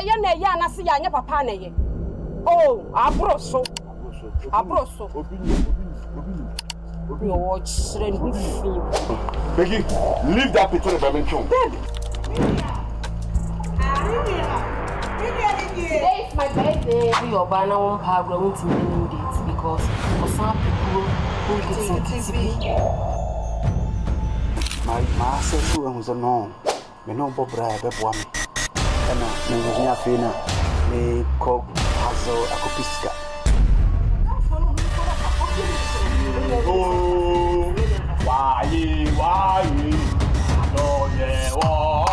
na ya na se ya nya papa na ye. Oh, abroso. You watch Becky, leave that picture by me. Today is my birthday. Your banner won't have grown to many dates because for some people who get TV. My sister was a no. Me no Bob Bra, Bebwam. And me was Fina. Me cook Hazel Akopiska. Oh, why? No, yeah, oh.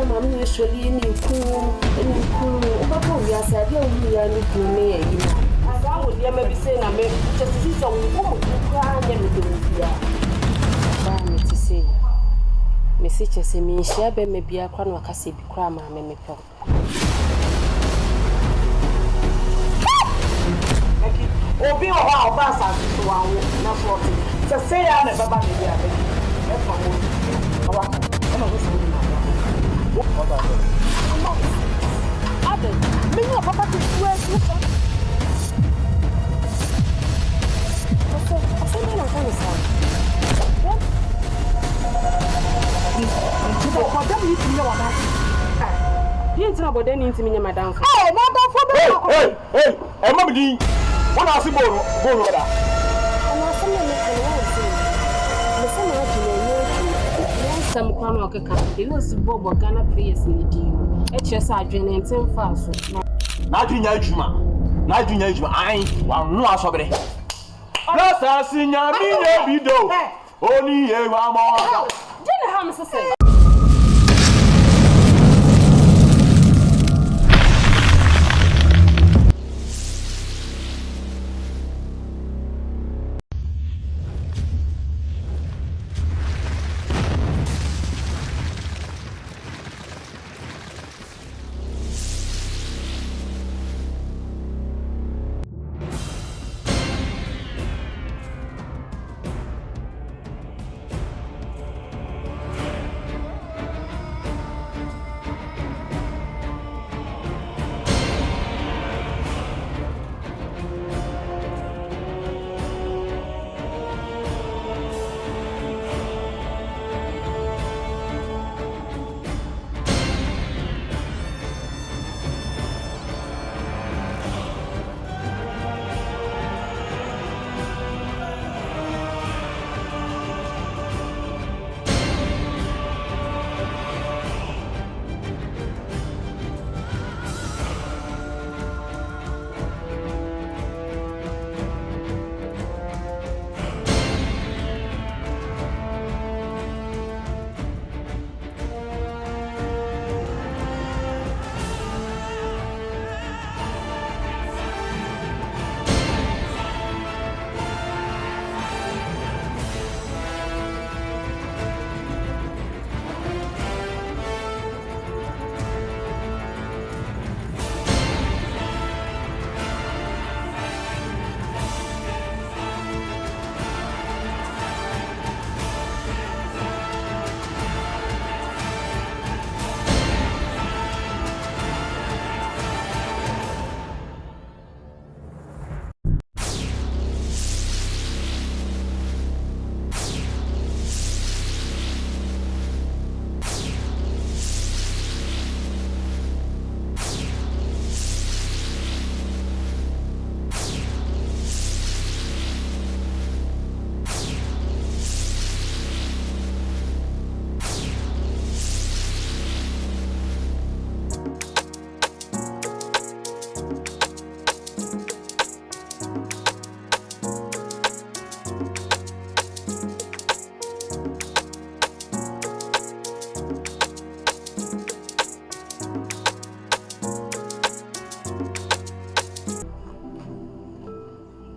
Mommy usually in cool, we are sad, we are looking near you. I would maybe say, I may just see some woman crying and to say, Message say me, share may be a crown or cassette cram, I may pop. Oh, be a while, Bass, to our not what to say. I never bought what I see, go some crown or caca, you know, Bob Ghana players in the deal. HSI Jane and 10 fast. Not in Yajuma, I ain't one no assobere. Plus, I see your video. Only a more. Didn't have to say.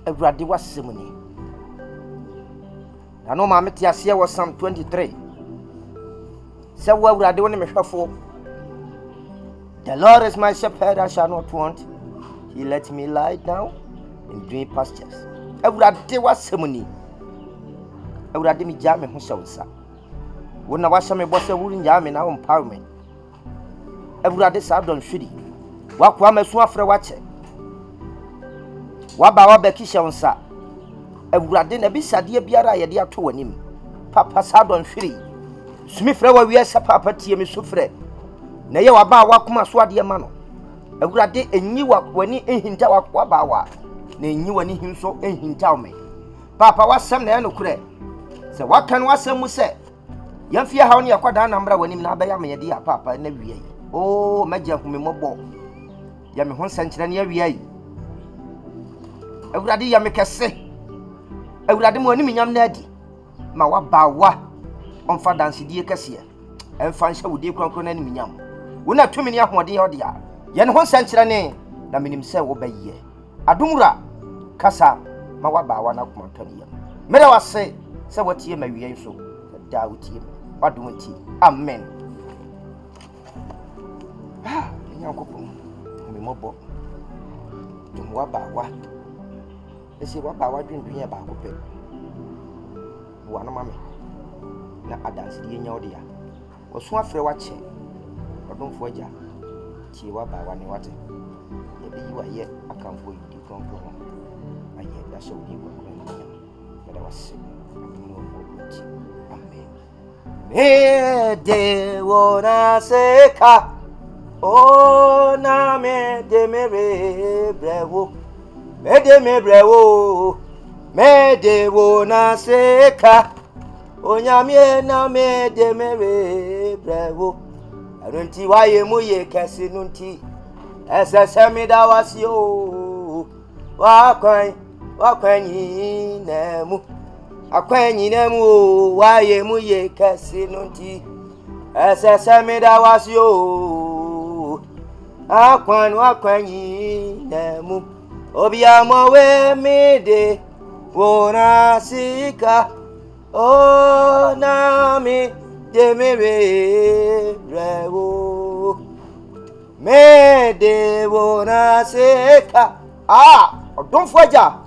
Awurade wasemuni Na no ma meti ase wo Psalm 23. Say wo awurade wo ne mehwefo. The Lord is my shepherd, I shall not want. He let me lie down in green pastures. Awurade wasemuni. Awurade mi gya me ho hyewsa. Wo na wahye me bo se wuri nya me na wo mpaw me. Awurade sa don hwiri. Wakwa masu afre wache. Waba wabeki hyewsa. Awurade na bisade biara ye de ato wanim. Papa sa don hwiri. Sumi frɛ wa wiase papa tie me sufrɛ. Na ye waba wakoma so ade ma no. Awurade enyi wani ehinta waba wa. Na enyi wani hinso ehinta me. Papa wasɛm na ye no korɛ. Se wakan wasɛm mu sɛ yɛmfie hawo ne yakwada na mbra wanim na abɛya me ye de ya papa na wiye. Oh magya humi mɔbɔ. Ya me ho nsankyerɛ ne wiye. Awurade ya me kɛse. Awurade mo anim nyam na adi. Ma waba wa onfa dansedie kɛse. Ɛmfa nhyɛ wo de kronkron na anim nyam. Wo na tumi ne ahoɔden yɛ ɔde a. Yɛ ne ho nsankyerɛ ne na menim sɛ wo bɛyɛ. Adomura kasa ma waba wa na komantɔ ne yam. Mere wase sɛ watie ma wiye so. Da wotie wadom nti. Amen. Nyankopɔn me mɔbɔ. Dum waba wa. Ese waba wa dwendwen ya ba ko pɛ. Wo anoma me. Na adansedie nya ɔde a. Wo so afrɛ wa kyɛ. Ɔdomfo agya. Tie waba wa ne wate. Ye bi wa ye akamfo yi di kronkron. Aye da so di kronkron. Meda wase. Amen. Me de wona seka. Oh na me de mere brewo. Me de me brewo. Me de wona seka. Onyamie na me de mere brewo. Arunti waye mu ye kase nunti. Esese mi da wasi o. Wakwan yi na mu. Akwanyi na mu waye mu ye kase nunti. Esese mi da wasi o. Wakwanyi na mu. Obiamo we mi de wona sika. Oh na mi de me rewo. Me de wona sika. Odonfo agya.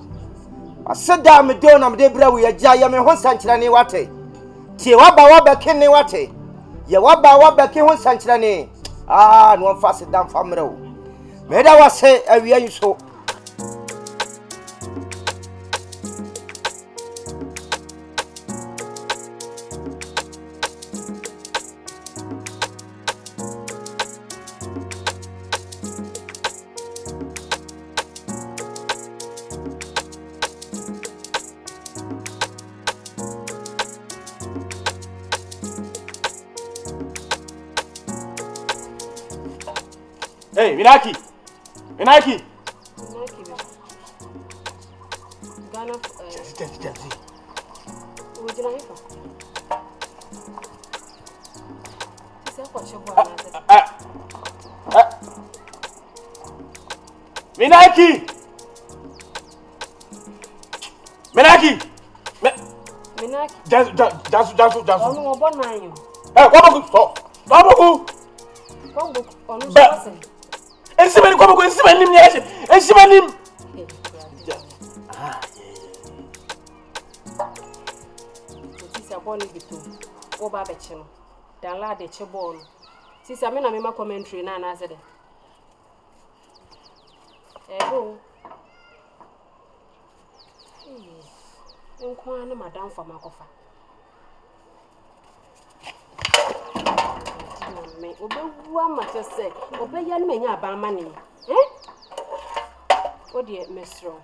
Aseda me do na me de bra wo agya ya me ho sankyera ne wate. Tie waba kene wate. Ye waba ke ho sankyera ne. No mfa seda mfa mra wo. Me da wase awia yi so. Hey, Minaki! Minaki! Ghana. Just. Would you like it? Minaki! Just. Oh, what are you? Hey, stop! Commentary na na zede. Nkwa na madam for makofa. Me obewu amate se obeya na menya abama ne. O de mesro.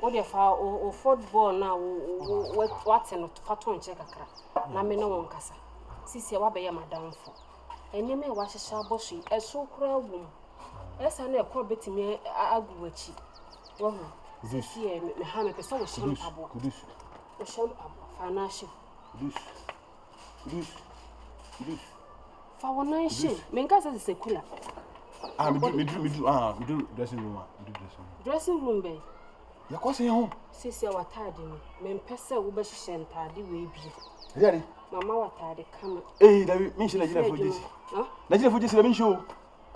O de fa o football na what no faton che kakra. Na me no won kasa. Sisi wa be ya madam for. Eneme wa hyehya boshi eso kura wum. Esa na ekọ betimi aguwachi. Wo hu. Sisi me ha me pese wo shampabo. O shampabo financial. Kudus. For one shame, menka says secular. Me do dressing room. Dressing room be. Ya ko se ho. Sisi watade no. Me mpese wo be hihye ntade we bi. Ready? Mama watade kama. Da mi shi Nigeria fujisi. Nigeria fujisi da mi shi o.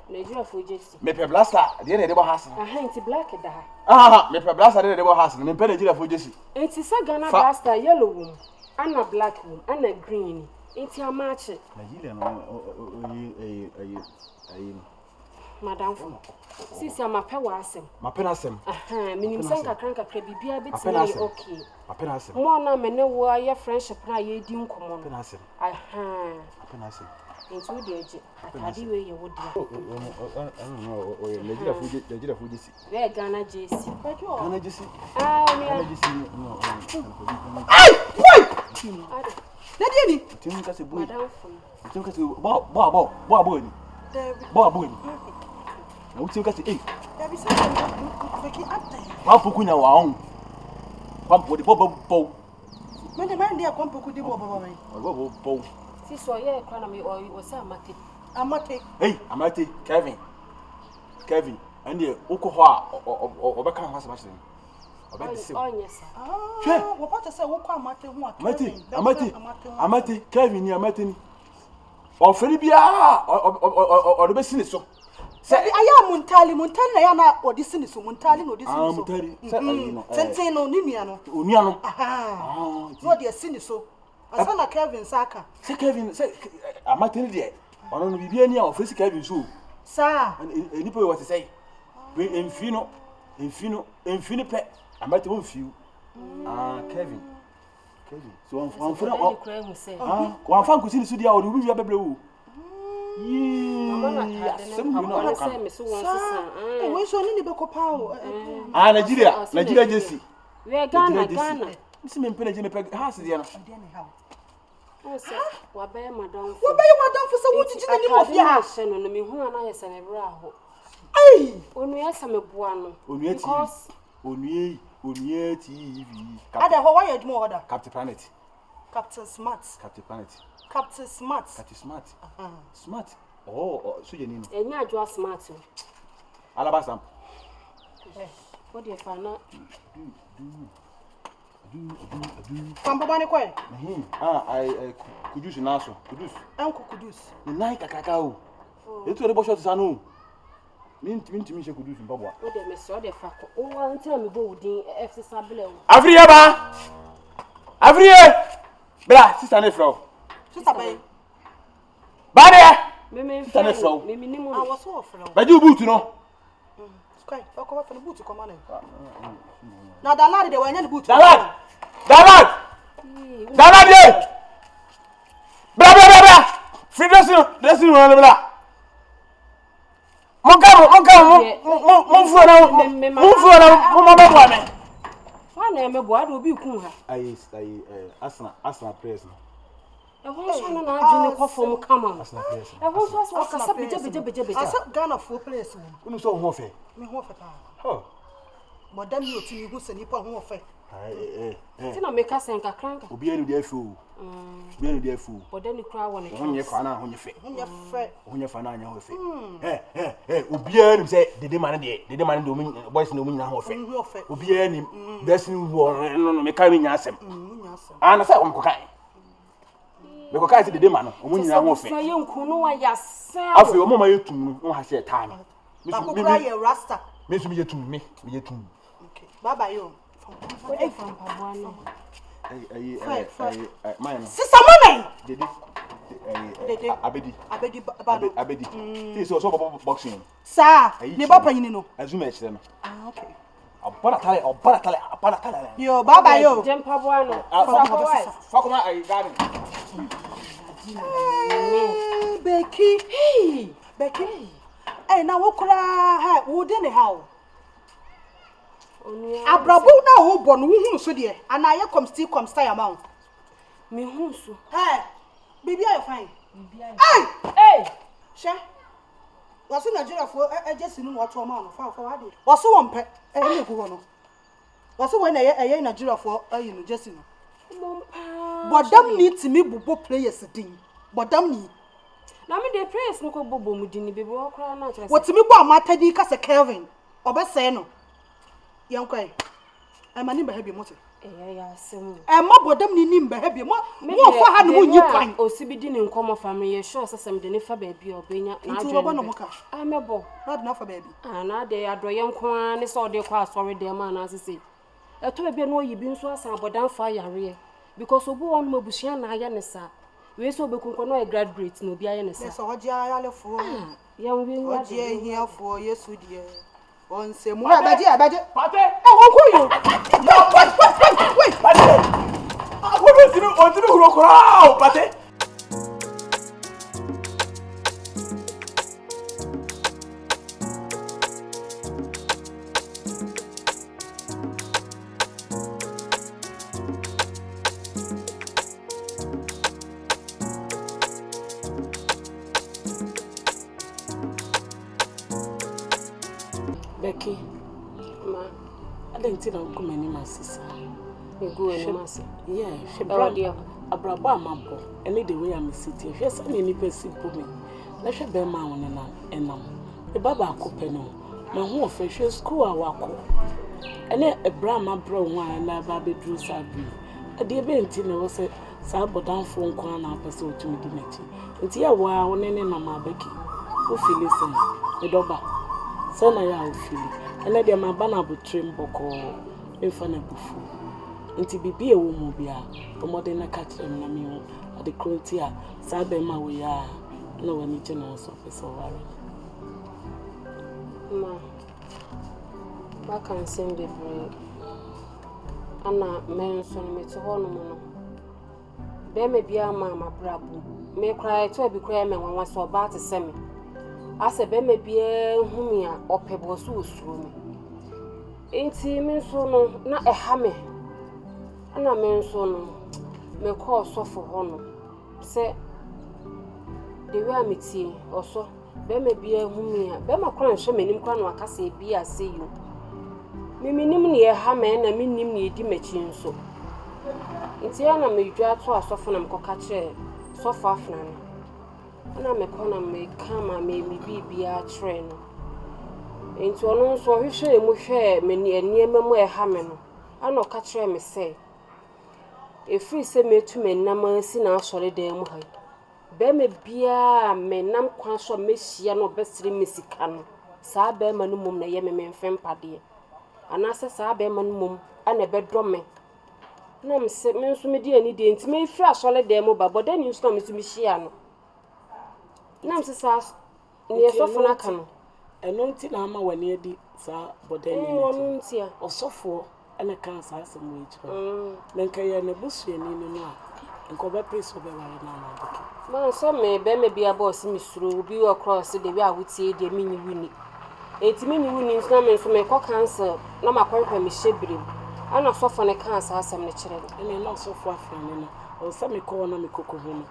Nigeria fujisi. Me pe blaster, de ne de bo house. Aha, nti black da ha. Aha, me pe blaster de bo house. Me pe Nigeria fujisi. Nti sa Ghana blaster yellow wom, ana black wom, ana green. Nti amache. Nigeria no Madam fo. Sisi amape wa asem. Mapena asem. Aha, minim sanka kranka kra bibia betime okay. Mapena asem. Mo na me ne wo aye friendship na ye di nkomo no. Mapena asem. Aha. Mapena asem. Nti wo de age. Atade we ye wo dia. Nigeria fujisi. We Ghana JC. Ghana JC. Ghana JC no. Ai! Wait! Na dia ni. Tim ka se boy. Madam fo. Tim ka se bo ni. Bo ni. Na utim ka se Dabi sa feki apta. Wa poku nya wa on. Wa po de bo. Me de man dia kwampoku di bo baba mai. Bo. Sisi o ye kra na me o se amate. Amate. Amate Kevin. And uko ho a obeka ho asema kyerɛ. Obeka se. Onyesa. Wo pata se wo kwa amate ho Amate Kevin ni amate ni. Oferi bia o de be sini so. Se aya muntali na ya na odi sini so muntali no odi sini so. Muntali. Se ayi no. Tenten no ni nua no. Onua no. No de sini so. Asa na Kevin Saka. Se Kevin se amate ni de. Ono no bibia ni a ofesi Kevin so. Sa. Eni po what say. We enfino pe. Amate won fiu. Kevin. So on fura o. Wan fan ku sini so dia o du bibia bebre wo. We so ni be ko pa o. Nigeria JC. We Ghana. Nsi me mpena je me pe house dia no. Wa be madam fo se wo jiji ni mo fi ha. She no me hu ana yesa me bra ho. Ai! Onu yesa me boa no. Because Onue TV. Ada ho wa ye dimo order. Captain Planet. Captain Smart. Smart. Oh, so you need. Enya adwo smart. Alabasam. What dey fa na? Pambo bani kwa? I Kudus naso. Kudus. Enko Kudus. Ni nai kakaka o. Etu re bo shot sanu. Minti she Kudus mbabwa. O dey me so dey fa ko. O wan tell me bo udin FC Sabele o. Afriye ba. Bra, sister ne fro. Sister bay. Ba de. Me fro. Me nimu. Ah, wo so fro. Ba ju boot no. Sky, o ko fa no boot ko ma ne. Na dalad de wanya ne boot. Dalad ye. Bra. Free dressing no bra. Mon fuera me. Wa na me bo ado obi kun ha. Ayi Asna press no. E ho so no na adwene ko fom kama. Asna press. E ho so akasa beje. Asa Ghana fo place wo. Unu so ho fe. Me ho fe pa. Ho. Modam yo timi hu se nipa ho fe. Ti na me ka sen ka kranka. Obi enu dey fu. Boda ni kra won e. Honye fa na honye fe. Honye fa na anya ho fe. Obi enu say dede man de boys no munya ho fe. Obi enu blessing wo no me ka me nya asem. Na say o mkoka. Me ko ka say dede man no munya ho fe. So ye nku no wa ya se. Afi o mama yetum no ha se time. Me ye rasta. Me so me yetum. Okay. Baba yo. Oi fam pa boano. Mine. Sister Mama. Dede. Abedi. This so boxing. Sir, ne ba panyini no. Azuma ekire no. Okay. Abara tale. Yo, baba yo. Dem pa boano. Fakoma ai garden. Becky. Hey, Becky. Eh, na wo kura ha, wo de ne ha o. Abrabo na wo bo no hu so de ana ye come stay amount. Me hu so. Hey, baby are fine. Hey. She. Waso Nigeria fo agesi nu wo to ma no fa wa de. Waso won pe e ku ho no. Waso we na ye Nigeria fo ayi no jesi no. Bodam ni timi bubo players din. Bodam ni. Na me dey players no ko bobo mu din bebe wo kra na kire. Wotimi bo amata di ka se Kelvin. Obese no. Yankwa. mani ba hebi mote ya asem ma bodam ni nim ba hebi mo fa ha no mu nyi kwan osibidi ni nkomo fa me ye sure sesem de ne fa ba bi obenya na adwe no mo ka mebo na fa ba bi na de adoye nko an ne so de kwa asori de ma na sese eto be bi no yibi nso asan abodan fa yare because obu won mabusua na aye ne sa we so be kunko no graduate no bi aye ne sa so oje ayalefo ya wi nwa oje hiafo yesu die on se mu abaje Pate. won ko yo Wait. Pate. On tinu huro kora. Pate. Becky, ma I didn't think I would come any masses. me go any mas Yeah, she brought a braba mambo, and the way I'm sitting. Yes, I mean, person put me. Let her bear my own and the baba copeno. My home fresh school I walk. And then a brahma bro one and a baby drew sabri. A dear Bentin was a sabo down phone corner episode to me dignity. It's here while on any mamma Becky. Who feel listen, the doba. Sana ya ufili ene de mabana butrim boko infana bufu nti bibi ewo mu bia omode na ka kyerem na me ho ade kronti a sa be ma wo ya na wani je no so peso ware ma ba kan sem de bre ana men so no meto ho no no be me bia ma mabrabu me cry to bi cry me wanwa so ba te seme ase be me bia humi a opebo so osuro me enti me so no na eha me ana me so no me call so for ho no se de we amiti oso be me bia humi a be ma kwan hwe manim kwan no akasa bi ase yo me minim ne eha me na minim ne edi machi nso enti ana me dwa to asofo na mkoka kire sofo afna no ana me kona me kama me bibia tre no enti ono nso hwehwe mu hwe me niema mu eha me no ana ka kire me se efri se metu me nam si na asore dan mu ha be me bia me nam kwan so me hia no besire mesika no saa be ma no mum na ye me memfem pade ana se saa be ma no mum ana be do me na me se me nso me di ani de enti me firi asole dan mu ba boda ni nso me so me hia no na me se saa ni esofo na ka no eno nti na ama wani edi sa bodani ni ono nti a osofo ene kan sa asem we jira menka ye ne busuani no no a enko be preso be ware na na doki man so me be me bia boss mi suro bi wo cross de bi a wutie de mi ni wuni enti mi ni wuni nso na me nso me ko cancel na makwanhwa me hyebrim ana sofo ne kan sa asem ne kire ene na osofo afrani no o sa me ko na me koko hu no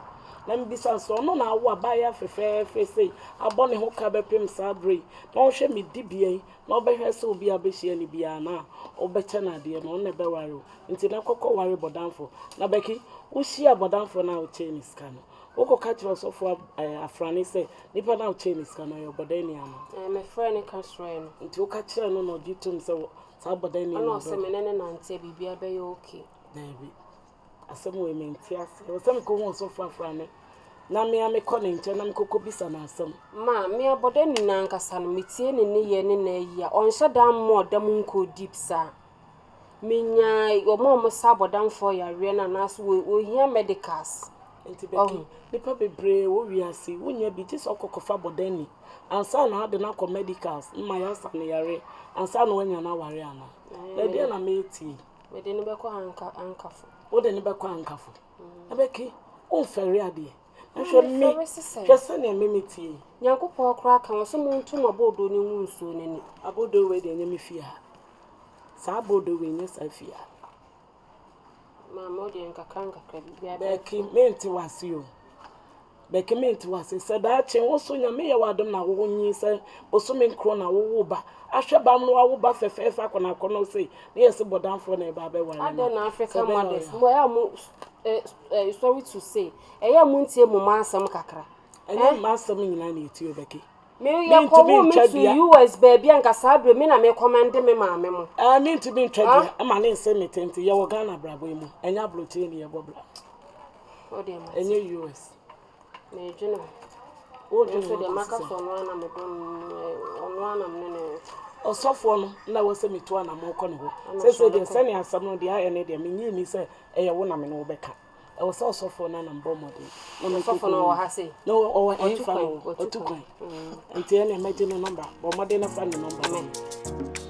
na me bisa so no na awo abaya fefe sei abone ho ka bepem sabre na o hwe me dibie na obehwe se obi abehia ni bia na obeche na de no na be ware nti na kokko ware bodanfo na beki wo hia bodanfo na o Chinese kan woko ka kire sofo afrani se nipa na o Chinese kan yo bodani ama me friend kan sure no nti wo ka kire no no ditum se sa bodani no se me ne na nte bibia be yo okay David asem we menti ase o sem ko won so frafrane na me ame ko ne nche na me kokko bisa na asem ma me aboda ni na nkasa no metie ne ne ye ne na yi a on hye dan mo dam nko deep sa menya o mo sa bodan for ya re na na so wo hia medicals enti be nipa bebre wo wiase wonya bi ti so kokofa bodani ansa na ade na ko medicals mma ya sa ne yare ansa na wonya na ware ana na de na meti me de ne be ko ankafo wo de ne be ko ankafo abeki o fere ade ahwe me hwese na memeti nyankopɔ kora ka wo so mo ntum abodo ne hu nsuo nani abodo we de nya me fia sa abodo we nya sa fia ma mo de nkakanga ka bibia beki menti wasio beki menti wase se da che wo so nya me ye wadom na wo nyi se bo so me nkro na wo ba ahwe bam no wo ba fefefe akona akona se na yesi bodanfo na e ba be ware na na African mothers mo ya mo sorry to say eya mu ntie mu ma asem kakra enya ma asem nyina na etio beki Me ya ko wo me to US baby anka sabre me na me command me maame mo. Me to be trade ama ne nse metenti ye wo Ghana brabo mu. Enya bloche ni ye bobla. O de ma. Enye US. Me jino. O de so de maka so no na me don ono ana me ne. Osofo no na wo se meto ana mo kɔ ne ho. Se de se ne asam no de aye ne de me nyi ni se eye wo na me no bɛka. E wo se osofo na mbo mode. No osofo no wo ha se. No o enfa no otukwan. Nti ene me di no number. Bo mode na fa ne number.